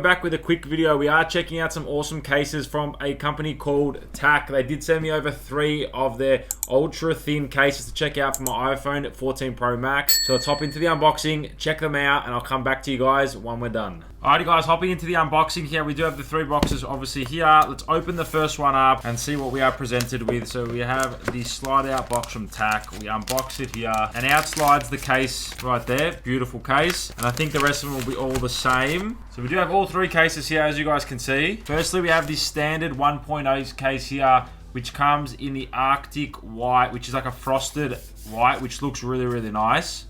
back with a quick video. We are checking out some awesome cases from a company called TAC. They did send me over 3 of their ultra thin cases to check out for my iPhone 14 Pro Max. So let's hop into the unboxing, check them out, and I'll come back to you guys when we're done. Alrighty guys, hopping into the unboxing here. We do have the 3 boxes obviously here. Let's open the first one up and see what we are presented with. So we have the slide out box from TAC. We unbox it here and out slides the case right there. Beautiful case. And I think the rest of them will be all the same. So we do have all 3 cases here, as you guys can see. Firstly, we have the standard 1.0 case here, which comes in the Arctic white, which is like a frosted white, which looks really, really nice.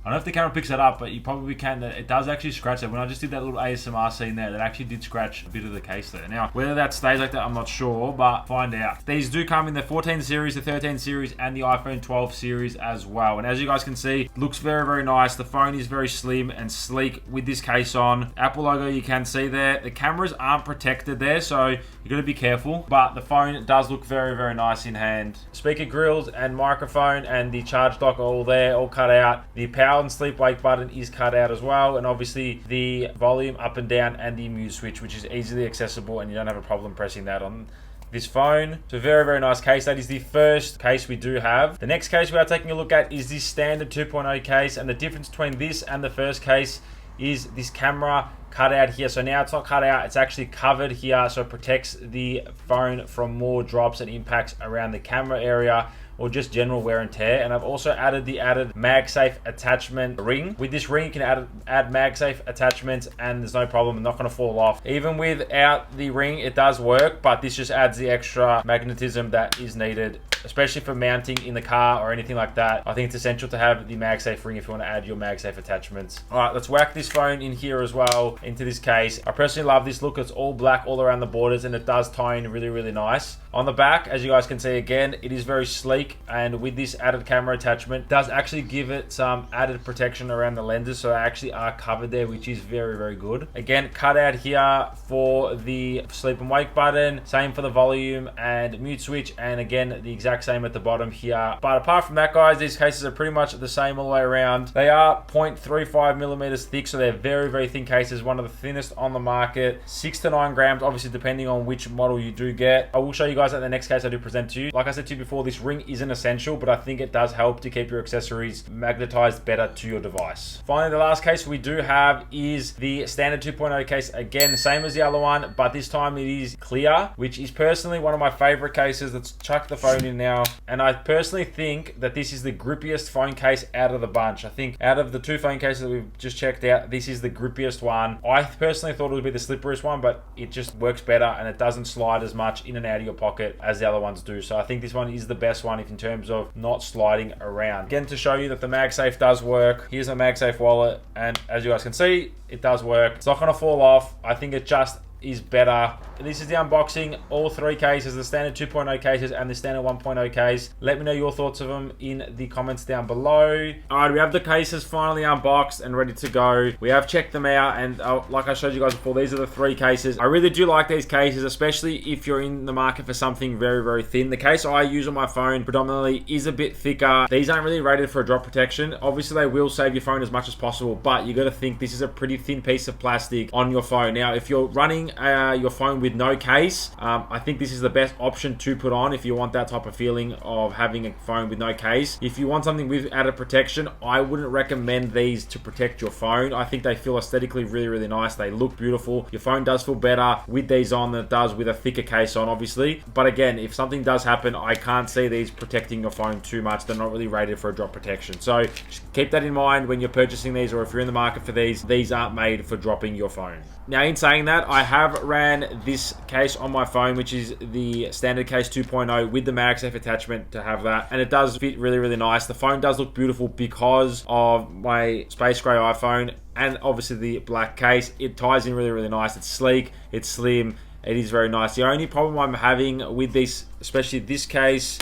I don't know if the camera picks that up, but you probably can. It does actually scratch it. When I just did that little ASMR scene there, that actually did scratch a bit of the case there. Now, whether that stays like that, I'm not sure, but find out. These do come in the 14 series, the 13 series, and the iPhone 12 series as well. And as you guys can see, looks very, very nice. The phone is very slim and sleek with this case on. Apple logo you can see there. The cameras aren't protected there, so you got to be careful. But the phone does look very, very nice in hand. Speaker grills and microphone and the charge dock are all there, all cut out. The power and sleep wake button is cut out as well, and obviously the volume up and down and the mute switch, which is easily accessible and you don't have a problem pressing that on this phone. So very, very nice case. That is the first case we do have. The next case we are taking a look at is this standard 2.0 case, and the difference between this and the first case is this camera cut out here. So now it's not cut out, it's actually covered here, so it protects the phone from more drops and impacts around the camera area or just general wear and tear. And I've also added the MagSafe attachment ring. With this ring, you can add MagSafe attachments and there's no problem, it's not gonna fall off. Even without the ring, it does work, but this just adds the extra magnetism that is needed, especially for mounting in the car or anything like that. I think it's essential to have the MagSafe ring if you want to add your MagSafe attachments. All right, let's whack this phone in here as well into this case. I personally love this look. It's all black all around the borders and it does tie in really, really nice. On the back, as you guys can see again, it is very sleek, and with this added camera attachment, it does actually give it some added protection around the lenses, so they actually are covered there, which is very, very good. Again, cut out here for the sleep and wake button, same for the volume and mute switch, and again, the exact same at the bottom here. But apart from that, guys, these cases are pretty much the same all the way around. They are 0.35 millimeters thick, so they're very, very thin cases, one of the thinnest on the market, 6 to 9 grams, obviously depending on which model you do get. I will show you guys at the next case I do present to you. Like I said to you before, this ring isn't essential, but I think it does help to keep your accessories magnetized better to your device. Finally, the last case we do have is the standard 2.0 case. Again, same as the other one, but this time it is clear, which is personally one of my favorite cases. Let's chuck the phone in now. And I personally think that this is the grippiest phone case out of the bunch. I think out of the 2 phone cases that we've just checked out, this is the grippiest one. I personally thought it would be the slipperiest one, but it just works better and it doesn't slide as much in and out of your pocket as the other ones do. So I think this one is the best one in terms of not sliding around. Again, to show you that the MagSafe does work, here's a MagSafe wallet, and as you guys can see, it does work. It's not going to fall off. I think it just is better. This is the unboxing, all 3 cases, the standard 2.0 cases and the standard 1.0 case. Let me know your thoughts of them in the comments down below. Alright, we have the cases finally unboxed and ready to go. We have checked them out, and like I showed you guys before, these are the 3 cases. I really do like these cases, especially if you're in the market for something very, very thin. The case I use on my phone predominantly is a bit thicker. These aren't really rated for a drop protection. Obviously they will save your phone as much as possible, but you got to think this is a pretty thin piece of plastic on your phone. Now, if you're running your phone with no case, I think this is the best option to put on if you want that type of feeling of having a phone with no case. If you want something with added protection, I wouldn't recommend these to protect your phone. I think they feel aesthetically really, really nice. They look beautiful. Your phone does feel better with these on than it does with a thicker case on, obviously. But again, if something does happen, I can't see these protecting your phone too much. They're not really rated for a drop protection. So just keep that in mind when you're purchasing these, or if you're in the market for these aren't made for dropping your phone. Now, in saying that, I have ran this case on my phone, which is the standard case 2.0 with the MagSafe attachment to have that, and it does fit really, really nice. The phone does look beautiful because of my space gray iPhone and obviously the black case. It ties in really, really nice. It's sleek, it's slim, it is very nice. The only problem I'm having with this, especially this case,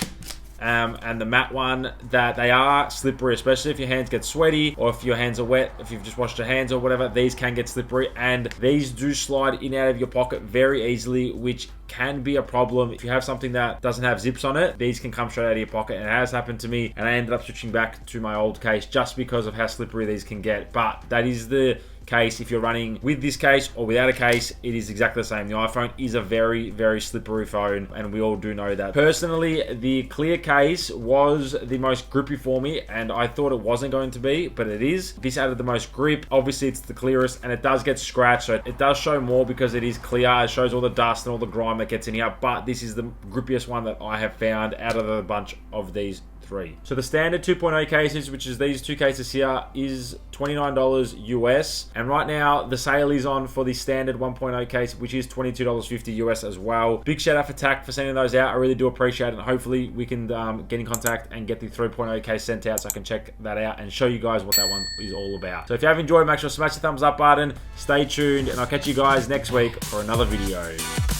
and the matte one, that they are slippery, especially if your hands get sweaty or if your hands are wet, if you've just washed your hands or whatever. These can get slippery, and these do slide in and out of your pocket very easily, which can be a problem. If you have something that doesn't have zips on it, these can come straight out of your pocket, and it has happened to me, and I ended up switching back to my old case just because of how slippery these can get. But that is the case if you're running with this case or without a case. It is exactly the same. The iPhone is a very, very slippery phone, and we all do know that. Personally, the clear case was the most grippy for me, and I thought it wasn't going to be, but it is. This added the most grip. Obviously, it's the clearest, and it does get scratched, so it does show more because it is clear. It shows all the dust and all the grime that gets in here, but this is the grippiest one that I have found out of the bunch of these three. So the standard 2.0 cases, which is these two cases here, is $29 US, and right now the sale is on for the standard 1.0 case, which is $22.50 US as well. Big shout out for TAC for sending those out. I really do appreciate it, and hopefully we can get in contact and get the 3.0 case sent out so I can check that out and show you guys what that one is all about. So if you have enjoyed, make sure to smash the thumbs up button, stay tuned, and I'll catch you guys next week for another video.